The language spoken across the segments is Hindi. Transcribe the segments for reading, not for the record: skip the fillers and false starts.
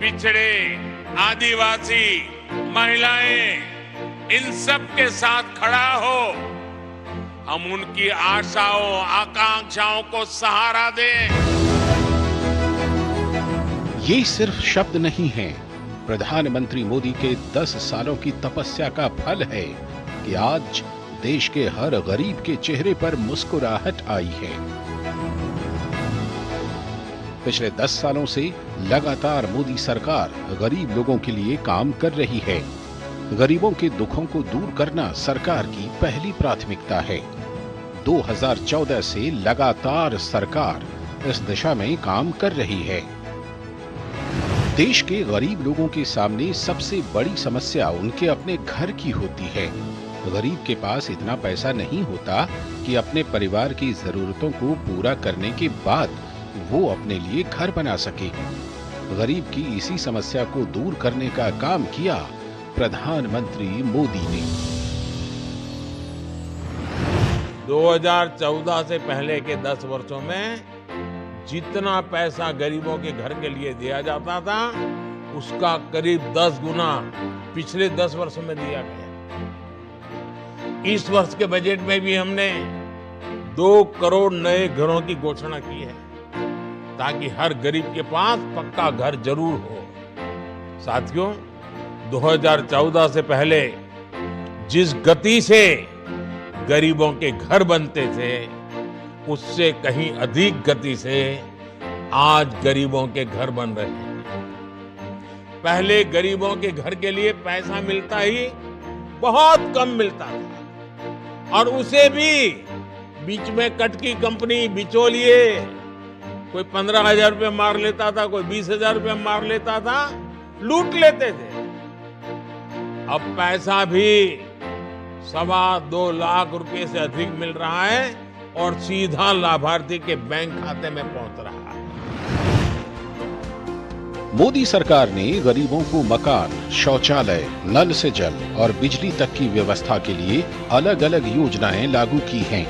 पिछड़े, आदिवासी, महिलाएं, इन सब के साथ खड़ा हो, हम उनकी आशाओं, आकांक्षाओं को सहारा दें। ये सिर्फ शब्द नहीं है, प्रधानमंत्री मोदी के 10 सालों की तपस्या का फल है कि आज देश के हर गरीब के चेहरे पर मुस्कुराहट आई है। पिछले 10 सालों से लगातार मोदी सरकार गरीब लोगों के लिए काम कर रही है। गरीबों के दुखों को दूर करना सरकार की पहली प्राथमिकता है। 2014 से लगातार सरकार इस दिशा में काम कर रही है। देश के गरीब लोगों के सामने सबसे बड़ी समस्या उनके अपने घर की होती है। गरीब के पास इतना पैसा नहीं होता कि अपने परिवार की जरूरतों को पूरा करने के बाद वो अपने लिए घर बना सके। गरीब की इसी समस्या को दूर करने का काम किया प्रधानमंत्री मोदी ने। 2014 से पहले के 10 वर्षों में जितना पैसा गरीबों के घर के लिए दिया जाता था, उसका करीब 10 गुना पिछले 10 वर्षों में दिया गया। इस वर्ष के बजट में भी हमने 2 करोड़ नए घरों की घोषणा की है, ताकि हर गरीब के पास पक्का घर जरूर हो। साथियों, 2014 से पहले जिस गति से गरीबों के घर बनते थे, उससे कहीं अधिक गति से आज गरीबों के घर बन रहे हैं। पहले गरीबों के घर के लिए पैसा मिलता ही बहुत कम मिलता था, और उसे भी बीच में कटकी कंपनी, बिचौलिए, कोई 15,000 रुपये मार लेता था, कोई 20,000 रुपये मार लेता था, लूट लेते थे। अब पैसा भी 2.25 लाख रुपए से अधिक मिल रहा है और सीधा लाभार्थी के बैंक खाते में पहुंच रहा है। मोदी सरकार ने गरीबों को मकान, शौचालय, नल से जल और बिजली तक की व्यवस्था के लिए अलग अलग योजनाएं लागू की हैं।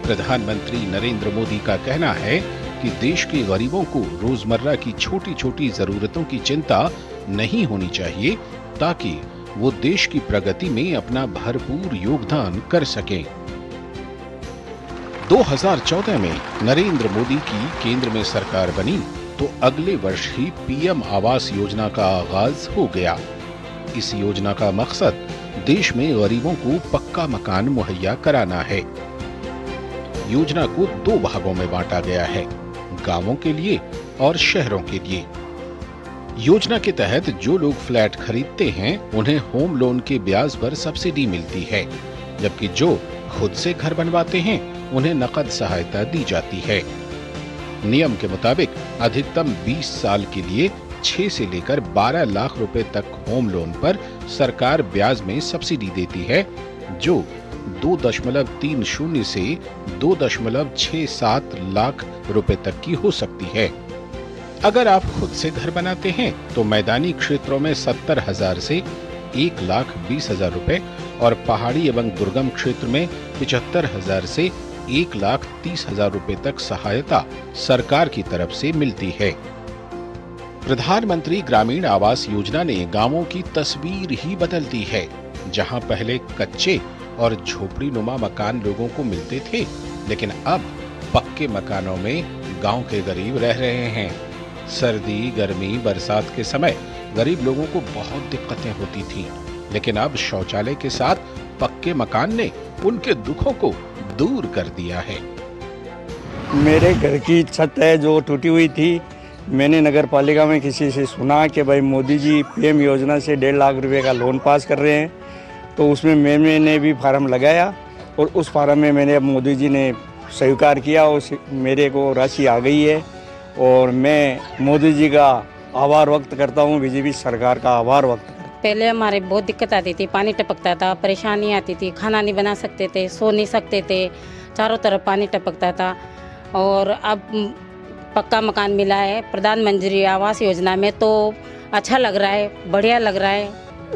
प्रधानमंत्री नरेंद्र मोदी का कहना है कि देश के गरीबों को रोजमर्रा की छोटी छोटी जरूरतों की चिंता नहीं होनी चाहिए, ताकि वो देश की प्रगति में अपना भरपूर योगदान कर सकें। 2014 में नरेंद्र मोदी की केंद्र में सरकार बनी तो अगले वर्ष ही पीएम आवास योजना का आगाज हो गया। इस योजना का मकसद देश में गरीबों को पक्का मकान मुहैया कराना है। योजना को 2 भागों में बांटा गया है, गांवों के लिए और शहरों के लिए। योजना के तहत जो लोग फ्लैट खरीदते हैं, उन्हें होम लोन के ब्याज पर सब्सिडी मिलती है, जबकि जो खुद से घर बनवाते हैं, उन्हें नकद सहायता दी जाती है। नियम के मुताबिक अधिकतम 20 साल के लिए 6 से लेकर 12 लाख रुपए तक होम लोन पर सरकार ब्याज में सब्सिडी देती है, जो 2.30 से 2.67 लाख रुपए तक की हो सकती है। अगर आप खुद से घर बनाते हैं तो मैदानी क्षेत्रों में 70,000 से 1,20,000 रुपए और पहाड़ी एवं दुर्गम क्षेत्र में 75,000 से 1,30,000 रुपए तक सहायता सरकार की तरफ से मिलती है। प्रधानमंत्री ग्रामीण आवास योजना ने गांवों की तस्वीर ही बदल दी है। जहां पहले कच्चे और झोपड़ीनुमा मकान लोगों को मिलते थे, लेकिन अब पक्के मकानों में गांव के गरीब रह रहे हैं। सर्दी, गर्मी, बरसात के समय गरीब लोगों को बहुत दिक्कतें होती थी, लेकिन अब शौचालय के साथ पक्के मकान ने उनके दुखों को दूर कर दिया है। मेरे घर की छत है जो टूटी हुई थी। मैंने नगर पालिका में किसी से सुना कि भाई मोदी जी पीएम योजना से 1.5 लाख रुपए का लोन पास कर रहे हैं, तो उसमें मैंने भी फार्म लगाया और उस फार्म में मैंने अब मोदी जी ने स्वीकार किया और मेरे को राशि आ गई है। और मैं मोदी जी का आभार व्यक्त करता हूँ, बीजेपी सरकार का आभार व्यक्त करता हूँ। पहले हमारे बहुत दिक्कत आती थी, पानी टपकता था, परेशानी आती थी, खाना नहीं बना सकते थे, सो नहीं सकते थे, चारों तरफ पानी टपकता था। और अब पक्का मकान मिला है प्रधानमंत्री आवास योजना में, तो अच्छा लग रहा है, बढ़िया लग रहा है।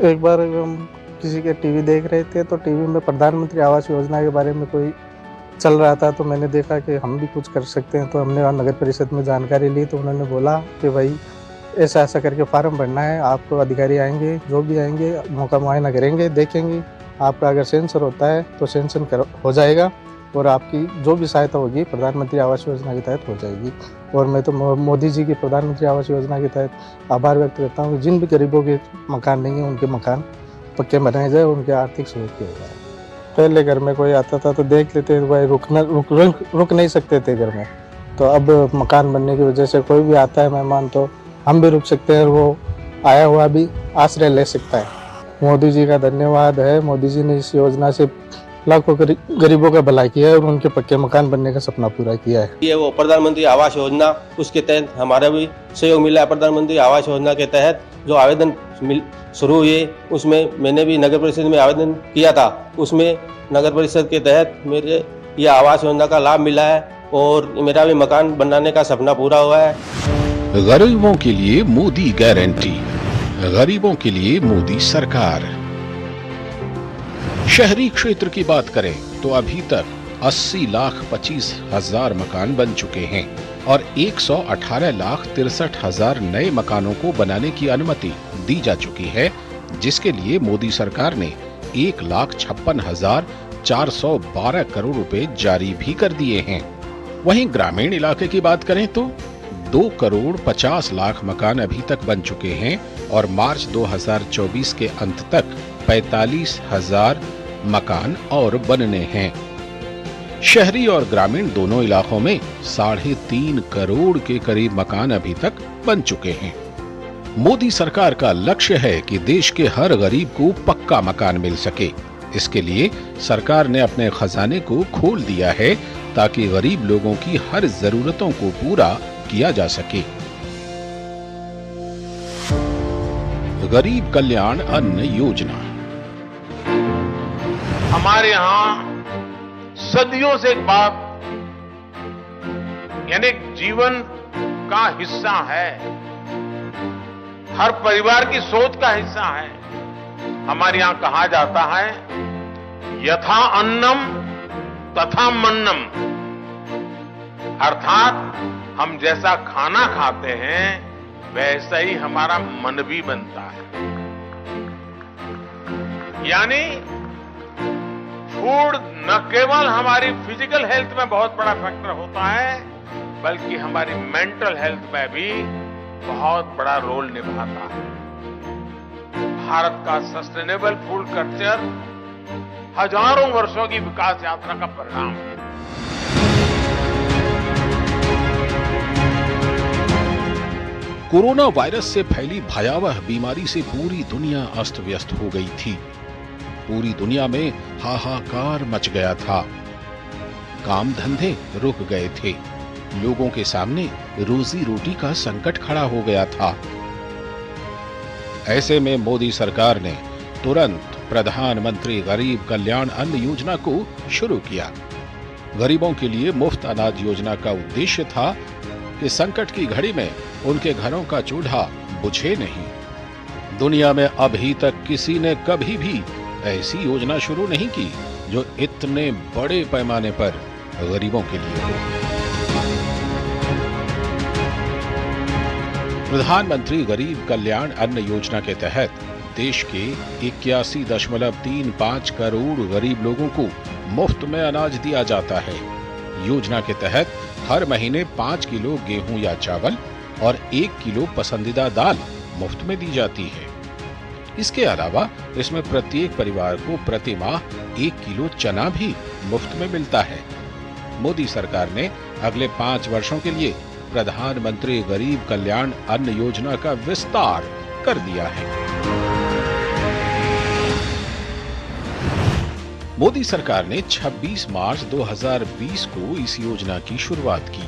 एक बार हम किसी के टीवी देख रहे थे तो टीवी में प्रधानमंत्री आवास योजना के बारे में कोई चल रहा था, तो मैंने देखा कि हम भी कुछ कर सकते हैं, तो हमने नगर परिषद में जानकारी ली तो उन्होंने बोला कि भाई ऐसा ऐसा करके फार्म भरना है, आपको अधिकारी आएंगे, जो भी आएंगे मौका मुआयना करेंगे, देखेंगे आपका अगर सेंसर होता है तो सेंसर हो जाएगा और आपकी जो भी सहायता होगी प्रधानमंत्री आवास योजना के तहत हो जाएगी। और मैं तो मोदी जी की प्रधानमंत्री आवास योजना के तहत आभार व्यक्त करता हूँ कि जिन भी गरीबों के मकान नहीं है उनके मकान पक्के बनाए जाए, उनके आर्थिक सहयोग किया जाए। पहले घर में कोई आता था तो देख लेते थे भाई, रुक नहीं सकते थे घर में, तो अब मकान बनने की वजह से कोई भी आता है मेहमान तो हम भी रुक सकते हैं, वो आया हुआ भी आश्रय ले सकता है। मोदी जी का धन्यवाद है, मोदी जी ने इस योजना से लाखों गरीबों का भला किया है और उनके पक्के मकान बनने का सपना पूरा किया है। ये वो प्रधानमंत्री आवास योजना, उसके तहत हमारा भी सहयोग मिला है। प्रधानमंत्री आवास योजना के तहत जो आवेदन शुरू हुए उसमें मैंने भी नगर परिषद में आवेदन किया था, उसमें नगर परिषद के तहत मेरे ये आवास योजना का लाभ मिला है और मेरा भी मकान बनाने का सपना पूरा हुआ है। गरीबों के लिए मोदी गारंटी, गरीबों के लिए मोदी सरकार। शहरी क्षेत्र की बात करें तो अभी तक 80,25,000 मकान बन चुके हैं और 118,63,000 नए मकानों को बनाने की अनुमति दी जा चुकी है, जिसके लिए मोदी सरकार ने 1,56,412 करोड़ रुपए जारी भी कर दिए हैं। वहीं ग्रामीण इलाके की बात करें तो 2,50,00,000 मकान अभी तक बन चुके हैं और मार्च 2024 के अंत तक 45,000 मकान और बनने हैं। शहरी और ग्रामीण दोनों इलाकों में 3.5 करोड़ के करीब मकान अभी तक बन चुके हैं। मोदी सरकार का लक्ष्य है कि देश के हर गरीब को पक्का मकान मिल सके। इसके लिए सरकार ने अपने खजाने को खोल दिया है ताकि गरीब लोगों की हर जरूरतों को पूरा किया जा सके। गरीब कल्याण अन्न योजना। हमारे यहाँ सदियों से एक बात यानी जीवन का हिस्सा है, हर परिवार की सोच का हिस्सा है। हमारे यहाँ कहा जाता है यथा अन्नम तथा मन्नम, अर्थात हम जैसा खाना खाते हैं वैसा ही हमारा मन भी बनता है। यानी फूड न केवल हमारी फिजिकल हेल्थ में बहुत बड़ा फैक्टर होता है बल्कि हमारी मेंटल हेल्थ में भी बहुत बड़ा रोल निभाता है। भारत का सस्टेनेबल फूड कल्चर हजारों वर्षों की विकास यात्रा का परिणाम है। कोरोना वायरस से फैली भयावह बीमारी से पूरी दुनिया अस्त व्यस्त हो गई थी। पूरी दुनिया में हाहाकार मच गया था। काम धंधे रुक गए थे। लोगों के सामने रोजी रोटी का संकट खड़ा हो गया था। ऐसे में मोदी सरकार ने तुरंत प्रधानमंत्री गरीब कल्याण अन्न योजना को शुरू किया। गरीबों के लिए मुफ्त अनाज योजना का उद्देश्य था कि संकट की घड़ी में उनके घरों का चूल्हा बुझे नहीं। दुनिया में अभी तक किसी ने कभी भी ऐसी योजना शुरू नहीं की जो इतने बड़े पैमाने पर गरीबों के लिए हो। प्रधानमंत्री गरीब कल्याण अन्न योजना के तहत देश के 81.35 करोड़ गरीब लोगों को मुफ्त में अनाज दिया जाता है। योजना के तहत हर महीने 5 किलो गेहूं या चावल और 1 किलो पसंदीदा दाल मुफ्त में दी जाती है। इसके अलावा इसमें प्रत्येक परिवार को प्रति माह 1 किलो चना भी मुफ्त में मिलता है। मोदी सरकार ने अगले 5 वर्षों के लिए प्रधानमंत्री गरीब कल्याण अन्न योजना का विस्तार कर दिया है। मोदी सरकार ने 26 मार्च 2020 को इस योजना की शुरुआत की।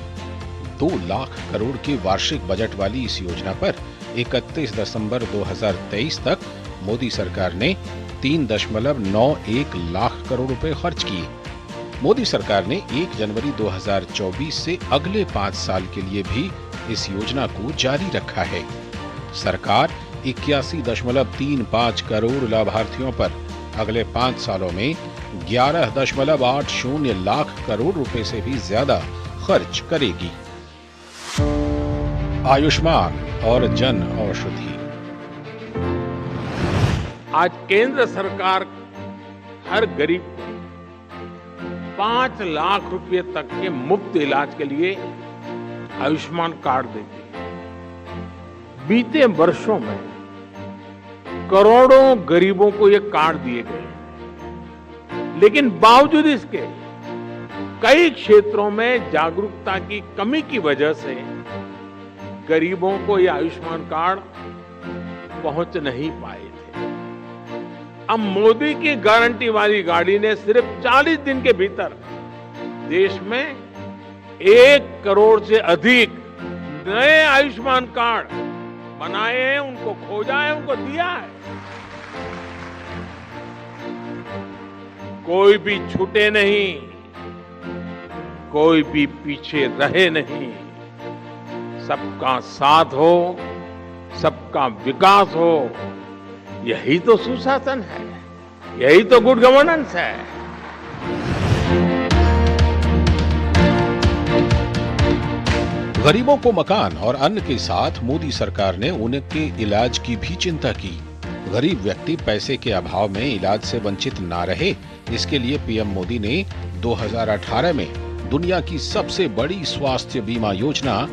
2 लाख करोड़ के वार्षिक बजट वाली इस योजना पर 31 दिसंबर 2023 तक मोदी सरकार ने 3.91 लाख करोड़ रुपए खर्च किए। मोदी सरकार ने 1 जनवरी 2024 से अगले 5 साल के लिए भी इस योजना को जारी रखा है। सरकार 81.35 करोड़ लाभार्थियों पर अगले 5 सालों में 11.80 लाख करोड़ रुपए से भी ज्यादा खर्च करेगी। आयुष्मान और जन औषधि। आज केंद्र सरकार हर गरीब को 5 लाख रुपए तक के मुफ्त इलाज के लिए आयुष्मान कार्ड देती है। बीते वर्षों में करोड़ों गरीबों को ये कार्ड दिए गए, लेकिन बावजूद इसके कई क्षेत्रों में जागरूकता की कमी की वजह से गरीबों को ये आयुष्मान कार्ड पहुंच नहीं पाए थे। अब मोदी की गारंटी वाली गाड़ी ने सिर्फ 40 दिन के भीतर देश में 1 करोड़ से अधिक नए आयुष्मान कार्ड बनाए हैं, उनको खोजा है, उनको दिया है। कोई भी छूटे नहीं, कोई भी पीछे रहे नहीं। सबका साथ हो, सबका विकास हो, यही तो सुशासन है, यही तो गुड गवर्नेंस है। गरीबों को मकान और अन्न के साथ मोदी सरकार ने उनके इलाज की भी चिंता की। गरीब व्यक्ति पैसे के अभाव में इलाज से वंचित ना रहे, इसके लिए पीएम मोदी ने 2018 में दुनिया की सबसे बड़ी स्वास्थ्य बीमा योजना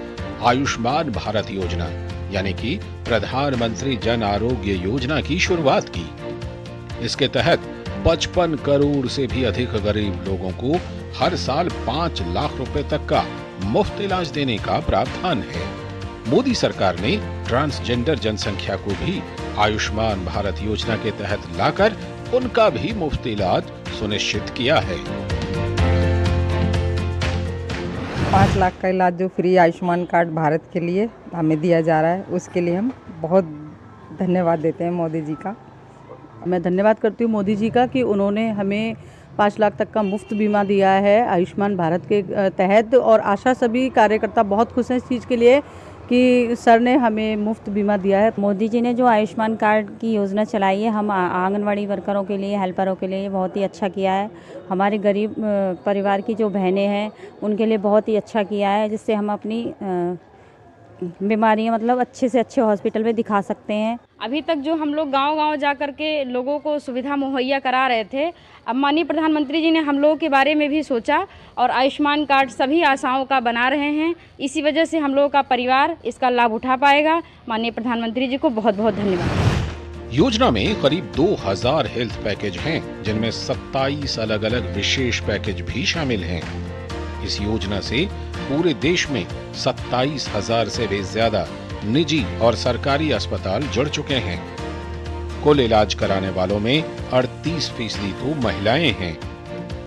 आयुष्मान भारत योजना यानी कि प्रधानमंत्री जन आरोग्य योजना की शुरुआत की। इसके तहत 55 करोड़ से भी अधिक गरीब लोगों को हर साल 5 लाख रुपए तक का मुफ्त इलाज देने का प्रावधान है। मोदी सरकार ने ट्रांसजेंडर जनसंख्या को भी आयुष्मान भारत योजना के तहत लाकर उनका भी मुफ्त इलाज सुनिश्चित किया है। 5 लाख का इलाज जो फ्री आयुष्मान कार्ड भारत के लिए हमें दिया जा रहा है, उसके लिए हम बहुत धन्यवाद देते हैं मोदी जी का। मैं धन्यवाद करती हूँ मोदी जी का कि उन्होंने हमें 5 लाख तक का मुफ्त बीमा दिया है आयुष्मान भारत के तहत, और आशा सभी कार्यकर्ता बहुत खुश हैं इस चीज़ के लिए कि सर ने हमें मुफ्त बीमा दिया है। मोदी जी ने जो आयुष्मान कार्ड की योजना चलाई है, हम आंगनवाड़ी वर्करों के लिए, हेल्परों के लिए बहुत ही अच्छा किया है। हमारे गरीब परिवार की जो बहनें हैं उनके लिए बहुत ही अच्छा किया है, जिससे हम अपनी बीमारियां मतलब अच्छे से अच्छे हॉस्पिटल में दिखा सकते हैं। अभी तक जो हम लोग गांव-गांव जा कर के लोगों को सुविधा मुहैया करा रहे थे, अब माननीय प्रधानमंत्री जी ने हम लोगों के बारे में भी सोचा और आयुष्मान कार्ड सभी आशाओं का बना रहे हैं। इसी वजह से हम लोगों का परिवार इसका लाभ उठा पाएगा। माननीय प्रधानमंत्री जी को बहुत बहुत धन्यवाद। योजना में करीब 2000 हेल्थ पैकेज हैं, जिनमें 27 अलग अलग विशेष पैकेज भी शामिल हैं। इस योजना से पूरे देश में 27,000 से भी ज्यादा निजी और सरकारी अस्पताल जुड़ चुके हैं। कुल इलाज कराने वालों में 38% तो महिलाएं हैं।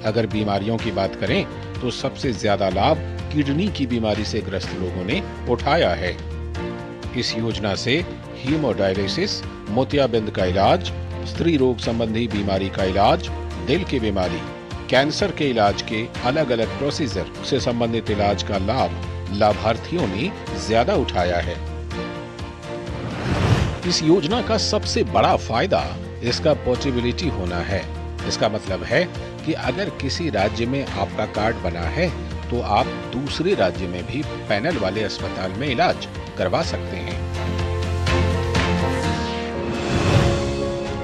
अगर बीमारियों की बात करें तो सबसे ज्यादा लाभ किडनी की बीमारी से ग्रस्त लोगों ने उठाया है। इस योजना से हीमोडायलिसिस, मोतियाबिंद का इलाज, स्त्री रोग संबंधी बीमारी का इलाज, दिल की बीमारी, कैंसर के इलाज के अलग अलग प्रोसीजर से संबंधित इलाज का लाभ लाभार्थियों ने ज्यादा उठाया है। इस योजना का सबसे बड़ा फायदा इसका पोर्टेबिलिटी होना है। इसका मतलब है कि अगर किसी राज्य में आपका कार्ड बना है तो आप दूसरे राज्य में भी पैनल वाले अस्पताल में इलाज करवा सकते हैं।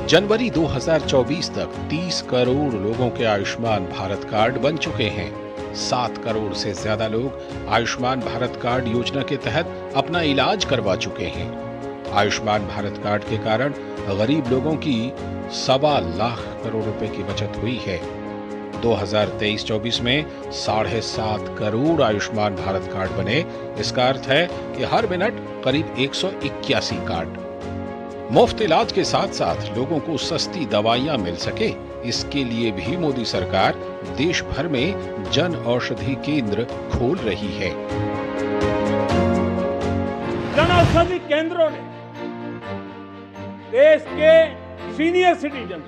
जनवरी 2024 तक 30 करोड़ लोगों के आयुष्मान भारत कार्ड बन चुके हैं। 7 करोड़ से ज्यादा लोग आयुष्मान भारत कार्ड योजना के तहत अपना इलाज करवा चुके हैं। आयुष्मान भारत कार्ड के कारण गरीब लोगों की 1.25 लाख करोड़ रुपए की बचत हुई है। 2023-24 में 7.5 करोड़ आयुष्मान भारत कार्ड बने। इसका अर्थ है कि हर मिनट करीब 181 कार्ड। मुफ्त इलाज के साथ साथ लोगों को सस्ती दवाइयां मिल सके, इसके लिए भी मोदी सरकार देश भर में जन औषधि केंद्र खोल रही है। जन औषधि केंद्रों ने देश के सीनियर सिटीजन,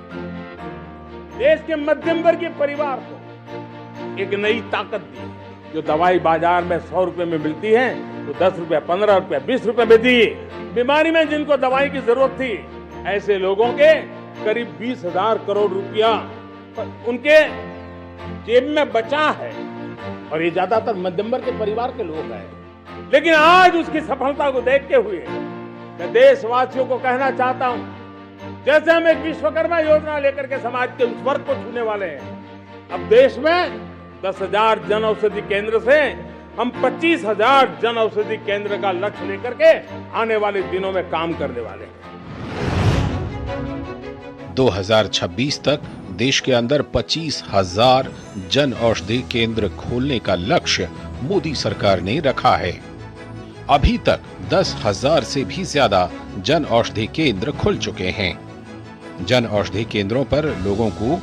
देश के मध्यम वर्गीय परिवार को एक नई ताकत दी। जो दवाई बाजार में 100 रुपए में मिलती है तो 10 रुपए, 15 रुपए, 20 रुपए में दी। बीमारी में जिनको दवाई की जरूरत थी, ऐसे लोगों के करीब 20,000 करोड़ रुपया उनके जेब में बचा है, और ये ज्यादातर मध्यम वर्ग के परिवार के लोग हैं। लेकिन आज उसकी सफलता को देखते हुए मैं देशवासियों को कहना चाहता हूं, जैसे हम एक विश्वकर्मा योजना लेकर के समाज के उस वर्ग को छूने वाले हैं, अब देश में 10,000 जन औषधि केंद्र से हम 25,000 जन औषधि केंद्र का लक्ष्य लेकर के आने वाले दिनों में काम करने वाले हैं। 2026 तक देश के अंदर 25,000 जन औषधि केंद्र खोलने का लक्ष्य मोदी सरकार ने रखा है। अभी तक 10,000 से भी ज्यादा जन औषधि केंद्र खुल चुके हैं। जन औषधि केंद्रों पर लोगों को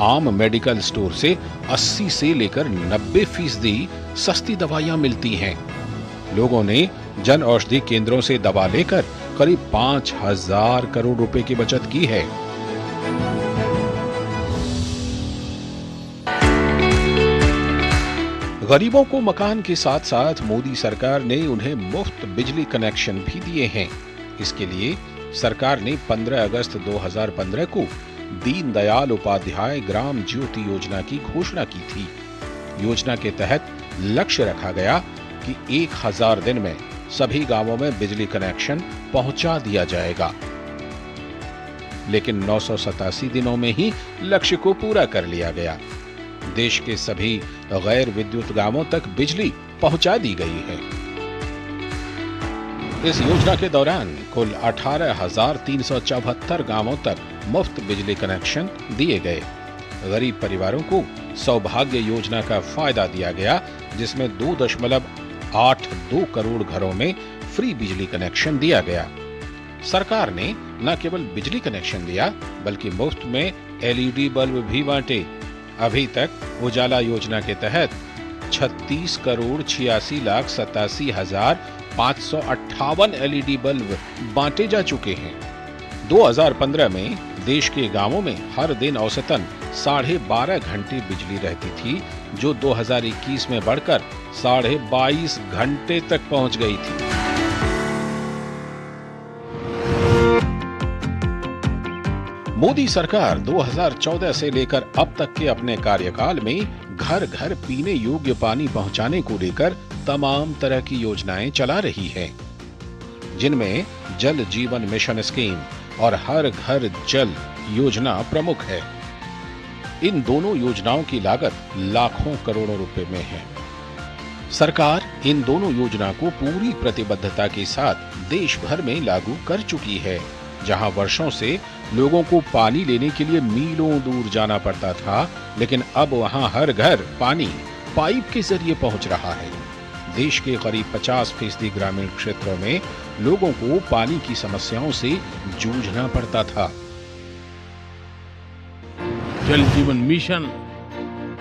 आम मेडिकल स्टोर से 80 से लेकर 90% सस्ती दवाइयां मिलती हैं। लोगों ने जन औषधि केंद्रों से दवा लेकर करीब 5,000 करोड़ रुपए की बचत की है। गरीबों को मकान के साथ साथ मोदी सरकार ने उन्हें मुफ्त बिजली कनेक्शन भी दिए हैं। इसके लिए सरकार ने 15 अगस्त 2015 को दीनदयाल उपाध्याय ग्राम ज्योति योजना की घोषणा की थी। योजना के तहत लक्ष्य रखा गया कि 1000 दिन में सभी गांवों में बिजली कनेक्शन पहुंचा दिया जाएगा, लेकिन 987 दिनों में ही लक्ष्य को पूरा कर लिया गया। देश के सभी गैर विद्युत गांवों तक बिजली पहुंचा दी गई है। इस योजना के दौरान कुल 18,374 गांवों तक मुफ्त बिजली कनेक्शन दिए गए। गरीब परिवारों को सौभाग्य योजना का फायदा दिया गया, जिसमें 2.82 करोड़ घरों में फ्री बिजली कनेक्शन दिया गया। सरकार ने न केवल बिजली कनेक्शन दिया, बल्कि मुफ्त में LED बल्ब भी बांटे। अभी तक उजाला योजना के तहत 36,86,87,558 LED बल्ब बांटे जा चुके हैं। 2015 में देश के गांवों में हर दिन औसतन 12.5 घंटे बिजली रहती थी, जो 2021 में बढ़कर 22.5 घंटे तक पहुंच गई थी। मोदी सरकार 2014 से लेकर अब तक के अपने कार्यकाल में घर घर पीने योग्य पानी पहुंचाने को लेकर तमाम तरह की योजनाएं चला रही है, जिनमें जल जीवन मिशन स्कीम और हर घर जल योजना प्रमुख है। इन दोनों योजनाओं की लागत लाखों करोड़ों रुपए में है। सरकार इन दोनों योजना को पूरी प्रतिबद्धता के साथ देश भर में लागू कर चुकी है। जहां वर्षों से लोगों को पानी लेने के लिए मीलों दूर जाना पड़ता था, लेकिन अब वहां हर घर पानी पाइप के जरिए पहुंच रहा है। देश के करीब 50% ग्रामीण क्षेत्रों में लोगों को पानी की समस्याओं से जूझना पड़ता था। जल जीवन मिशन,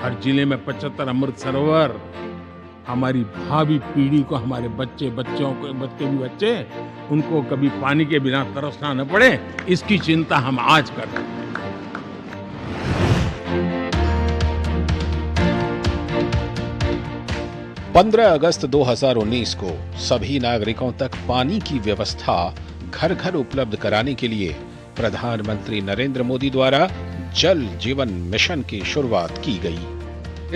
हर जिले में 75 अमृत सरोवर, हमारी भावी पीढ़ी को, हमारे बच्चों को, बच्चे उनको कभी पानी के बिना तरसना न पड़े, इसकी चिंता हम आज कर रहे हैं। 15 अगस्त 2019 को सभी नागरिकों तक पानी की व्यवस्था घर घर उपलब्ध कराने के लिए प्रधानमंत्री नरेंद्र मोदी द्वारा जल जीवन मिशन की शुरुआत की गई।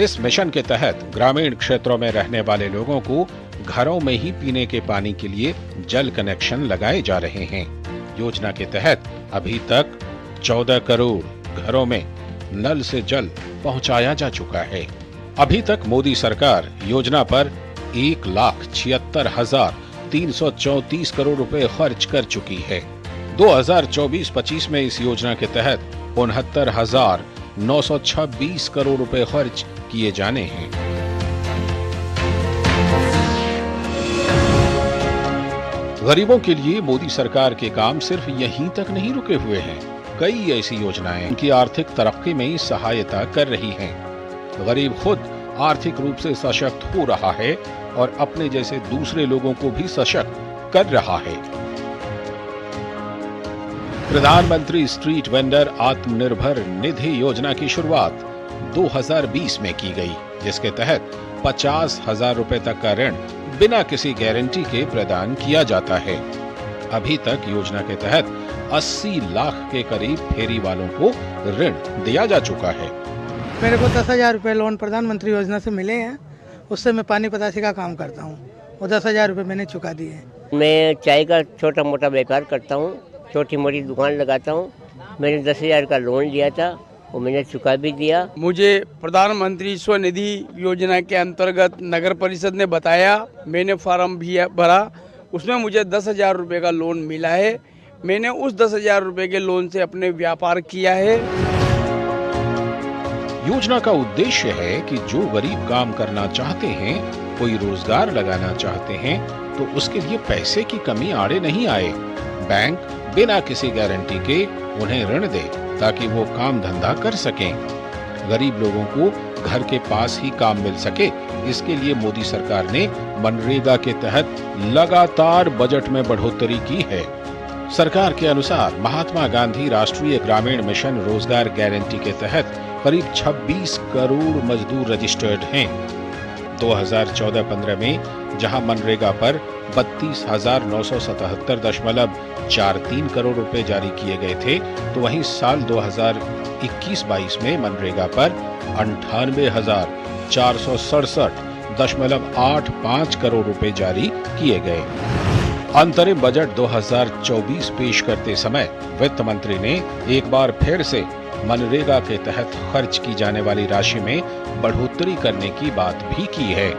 इस मिशन के तहत ग्रामीण क्षेत्रों में रहने वाले लोगों को घरों में ही पीने के पानी के लिए जल कनेक्शन लगाए जा रहे हैं। योजना के तहत अभी तक 14 करोड़ घरों में नल से जल पहुंचाया जा चुका है। अभी तक मोदी सरकार योजना पर 1,76,334 करोड़ रुपए खर्च कर चुकी है। 2024-25 में इस योजना के तहत 69,926 करोड़ रुपए खर्च किए जाने हैं। गरीबों के लिए मोदी सरकार के काम सिर्फ यहीं तक नहीं रुके हुए हैं। कई ऐसी योजनाएं उनकी आर्थिक तरक्की में सहायता कर रही हैं। गरीब खुद आर्थिक रूप से सशक्त हो रहा है और अपने जैसे दूसरे लोगों को भी सशक्त कर रहा है। प्रधानमंत्री स्ट्रीट वेंडर आत्मनिर्भर निधि योजना की शुरुआत 2020 में की गई, जिसके तहत 50,000 रुपए तक का ऋण बिना किसी गारंटी के प्रदान किया जाता है। अभी तक योजना के तहत 80 लाख के करीब फेरी वालों को ऋण दिया जा चुका है। मेरे को 10,000 रुपए लोन प्रधानमंत्री योजना से मिले हैं, उससे मैं पानी पतासी का काम करता हूँ। वो 10,000 रुपये मैंने चुका दिए हैं। मैं चाय का छोटा मोटा व्यापार करता हूँ, छोटी मोटी दुकान लगाता हूँ। मैंने 10,000 का लोन लिया था, वो मैंने चुका भी दिया। मुझे प्रधानमंत्री स्वनिधि योजना के अंतर्गत नगर परिषद ने बताया, मैंने फॉर्म भी भरा, उसमें मुझे 10,000 रुपये का लोन मिला है। मैंने उस 10,000 रुपये के लोन से अपने व्यापार किया है। योजना का उद्देश्य है कि जो गरीब काम करना चाहते हैं, कोई रोजगार लगाना चाहते हैं, तो उसके लिए पैसे की कमी आड़े नहीं आए। बैंक बिना किसी गारंटी के उन्हें ऋण दे ताकि वो काम धंधा कर सकें। गरीब लोगों को घर के पास ही काम मिल सके, इसके लिए मोदी सरकार ने मनरेगा के तहत लगातार बजट में बढ़ोतरी की है। सरकार के अनुसार महात्मा गांधी राष्ट्रीय ग्रामीण मिशन रोजगार गारंटी के तहत करीब 26 करोड़ मजदूर रजिस्टर्ड हैं। 2014-15 में जहां मनरेगा पर 32,977.43 करोड़ रुपए जारी किए गए थे, तो वहीं साल 2021-22 में मनरेगा पर 98,467.85 करोड़ रुपए जारी किए गए। अंतरिम बजट 2024 पेश करते समय वित्त मंत्री ने एक बार फिर से मनरेगा के तहत खर्च की जाने वाली राशि में बढ़ोतरी करने की बात भी की है।